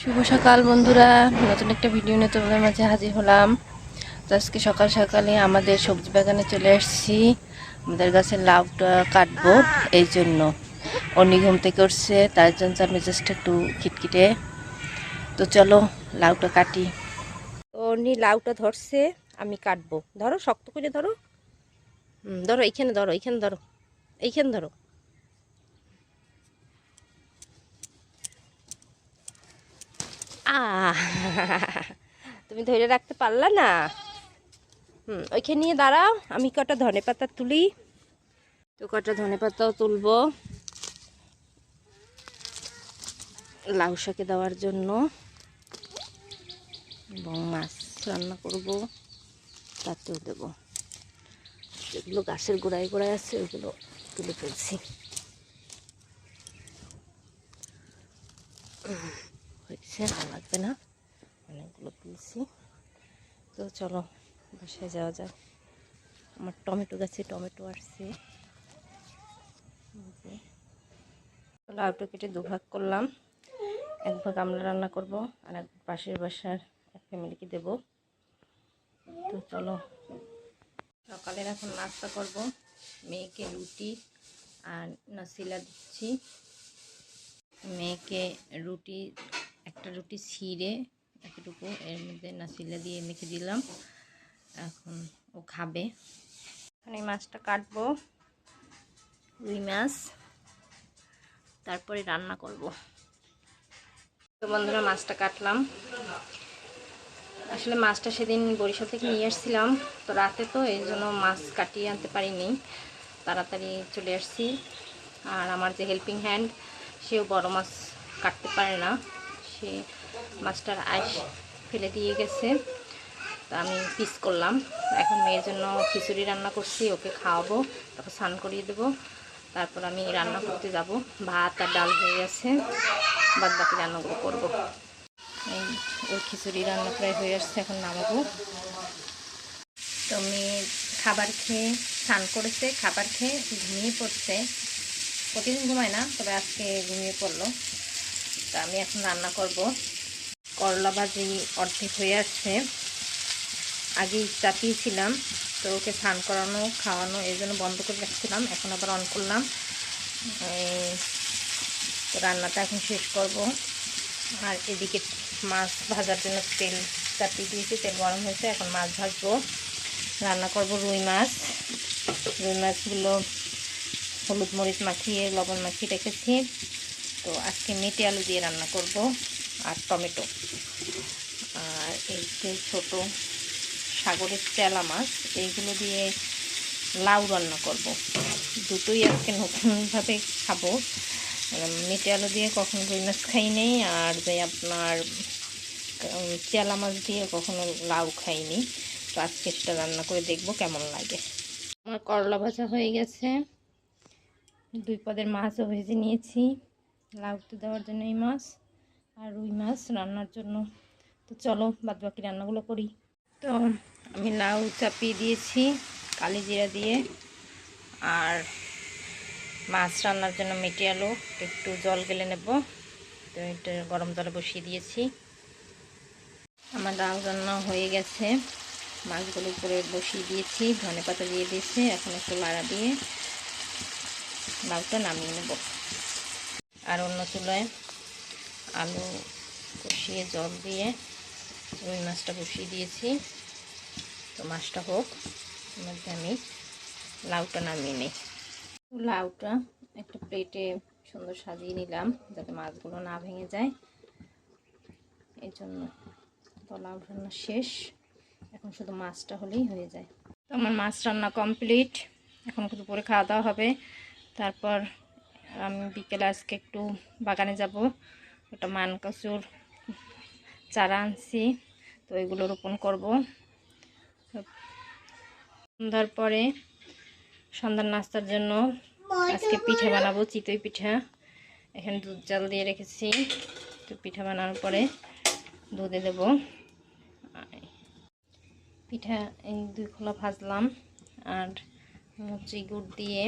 শুভ সকাল বন্ধুরা, নতুন একটা ভিডিও নিয়ে তোমাদের মাঝে হাজির হলাম। তো আজকে সকাল সকালে আমাদের সবজি বাগানে চলে আসছি। আমাদের গাছের লাউটা কাটবো, এই জন্য অন্য ঘুম থেকে উঠছে, তার জন্য তার মেজাজটা একটু খিটখিটে। তো চলো লাউটা কাটি। তো অন্য লাউটা ধরছে, আমি কাটবো। ধরো, শক্ত করে ধরো। ধরো, এইখানে ধরো, এইখানে ধরো, এইখানে ধরো। আহ তুমি ধরে রাখতে পারলা না। ওইখানে নিয়ে দাঁড়াও, আমি কটা ধনেপাতা তুলি। তো কটা ধনেপাতাও তুলবো লাউ শাকে দেওয়ার জন্য, এবং মাছ রান্না করব তাতেও দেব। যেগুলো গাছের গোড়ায় গোড়ায় আছে ওইগুলো তুলে ফেলছি। হয়েছে, ভালো লাগবে না, অনেকগুলো তুলছি। তো চলো বাসায় যাওয়া যাক। আমার টমেটো গাছে টমেটো আসছে। লাউটা কেটে দুভাগ করলাম, এক ভাগ আমরা রান্না করব আর এক পাশের বাসার এক ফ্যামিলিকে দেব। তো চলো, সকালের এখন নাস্তা করব। মেয়েকে রুটি আর নাসিলা দিচ্ছি। মেয়েকে রুটি, একটা রুটি ছিঁড়ে এতটুকু এর মধ্যে নাসিলা দিয়ে মেখে দিলাম, এখন ও খাবে। এখন এই মাছটা কাটবো, রুই মাছ, তারপরে রান্না করব। তো বন্ধুরা, মাছটা কাটলাম। আসলে মাছটা সেদিন বরিশাল থেকে নিয়ে আসছিলাম, তো রাতে, তো এই জন্য মাছ কাটিয়ে আনতে পারিনি, তাড়াতাড়ি চলে আসছি। আর আমার যে হেল্পিং হ্যান্ড, সেও বড় মাছ কাটতে পারে না, সে মাছটার আঁশ ফেলে দিয়ে গেছে। তা আমি পিস করলাম। এখন মেয়ের জন্য খিচুড়ি রান্না করছি, ওকে খাওয়াবো, তারপর স্নান করিয়ে দেবো, তারপর আমি রান্না করতে যাব। ভাত আর ডাল হয়ে গেছে, বাদ বাকি রান্নাগুলো করবো। এই ওর খিচুড়ি রান্না প্রায় হয়ে আসছে, এখন নামাবো। তো মেয়ে খাবার খেয়ে স্নান করেছে, খাবার খেয়ে ঘুমিয়ে পড়ছে। প্রতিদিন ঘুমায় না, তবে আজকে ঘুমিয়ে পড়লো। তা আমি এখন রান্না করব। করলা ভাজি অর্ধেক হয়ে আসছে, আগেই চাপিয়েছিলাম, তো ওকে স্নান করানো খাওয়ানো এই জন্য বন্ধ করে রাখছিলাম, এখন আবার অন করলাম। তো রান্নাটা এখন শেষ করব। আর এদিকে মাছ ভাজার জন্য তেল চাপিয়ে দিয়েছি, তেল গরম হয়েছে, এখন মাছ ভাজবো। রান্না করব রুই মাছ। রুই মাছগুলো হলুদ মরিচ মাখিয়ে লবণ মাখিয়ে রেখেছি। তো আজকে মেটে আলু দিয়ে রান্না করব, আর টমেটো। আর এই যে ছোটো সাগরের চেলা মাছ, এইগুলো দিয়ে লাউ রান্না করব। দুটোই আজকে নতুনভাবে খাবো। মেটে আলু দিয়ে কখনো রুই মাছ খাই নেই, আর যে আপনার চেলা মাছ দিয়ে কখনো লাউ খাইনি। তো আজকে সেটা রান্না করে দেখব কেমন লাগে। আমার করলা ভাজা হয়ে গেছে, দুই পদের মাছও ভেজে নিয়েছি, লাউতে দেওয়ার জন্য এই মাছ, আর রুই মাছ রান্নার জন্য। তো চলো বাদ বাকি রান্নাগুলো করি। তো আমি লাউ চাপিয়ে দিয়েছি কালি জিরা দিয়ে, আর মাছ রান্নার জন্য মেটে আলু একটু জল গেলে নেব। তো এটা গরম জলে বসিয়ে দিয়েছি। আমার ডাল রান্না হয়ে গেছে, মাছগুলো উপরে বসিয়ে দিয়েছি, ধনেপাতা দিয়ে দিয়েছি। এখন একটু লাড়া দিয়ে লাউটা নামিয়ে নেব। আর অন্য চুলায় আলু কষিয়ে জল দিয়ে রুই মাছটা বসিয়ে দিয়েছি। তো মাছটা হোক, এর মধ্যে আমি লাউটা নামিয়ে নিই। লাউটা একটা প্লেটে সুন্দর সাজিয়ে নিলাম, যাতে মাছগুলো না ভেঙে যায়, এই জন্য। তো লাউ রান্না শেষ, এখন শুধু মাছটা হলেই হয়ে যায়। তো আমার মাছ রান্না কমপ্লিট, এখন দুপুরে খাওয়া দাওয়া হবে। তারপর আমি বিকেলে আজকে একটু বাগানে যাব, একটা মান কচুর চারা আনছি, তো এগুলো রোপণ করব। সন্ধ্যার পরে সন্ধ্যার নাস্তার জন্য আজকে পিঠা বানাবো, চিতই পিঠা। এখানে দুধ জাল দিয়ে রেখেছি, তো পিঠা বানানোর পরে দুধে দেব। পিঠা এই 2 খোলা ভাজলাম, আর মুচি গুড় দিয়ে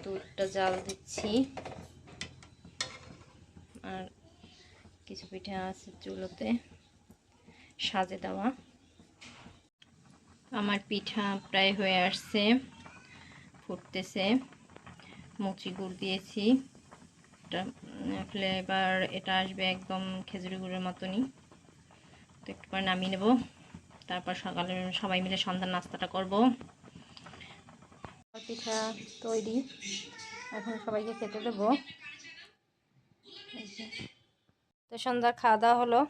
দুধটা জাল দিচ্ছি, আর কিছু পিঠা আছে চুলোতে সাজে দেওয়া। আমার পিঠা প্রায় হয়ে আসছে, ফুটতেছে। মুচি গুড় দিয়েছি, ফ্লেভার এটা আসবে একদম খেজুরি গুড়ের মতনই। তো একটু পরে নামিয়ে নেব, তারপর সকালে সবাই মিলে সন্ধ্যার নাস্তাটা করব। পিঠা তৈরি, এখন সবাইকে খেতে দেব। তো সন্ধ্যার খাওয়া দাওয়া হলো,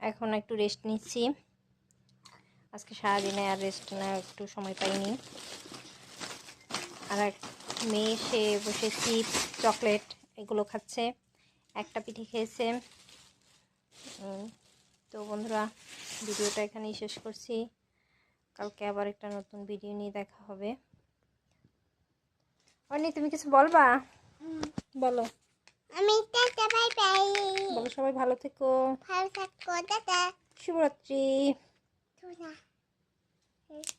এখন একটু রেস্ট নিচ্ছি। আজকে সারাদিনে আর রেস্ট নেওয়ার একটু সময় পাইনি। আর এক মেয়ে সে বসে চিপস চকলেট এগুলো খাচ্ছে, একটা পিঠে খেয়েছে। তো বন্ধুরা, ভিডিওটা এখানেই শেষ করছি। কালকে আবার একটা নতুন ভিডিও নিয়ে দেখা হবে। অনি, তুমি কিছু বলবা? বলো। আমি টাটা বাই বাই বলো, সবাই ভালো থেকো। ভালো থাকো, টাটা, শুভরাত্রি। শুভরাত্রি।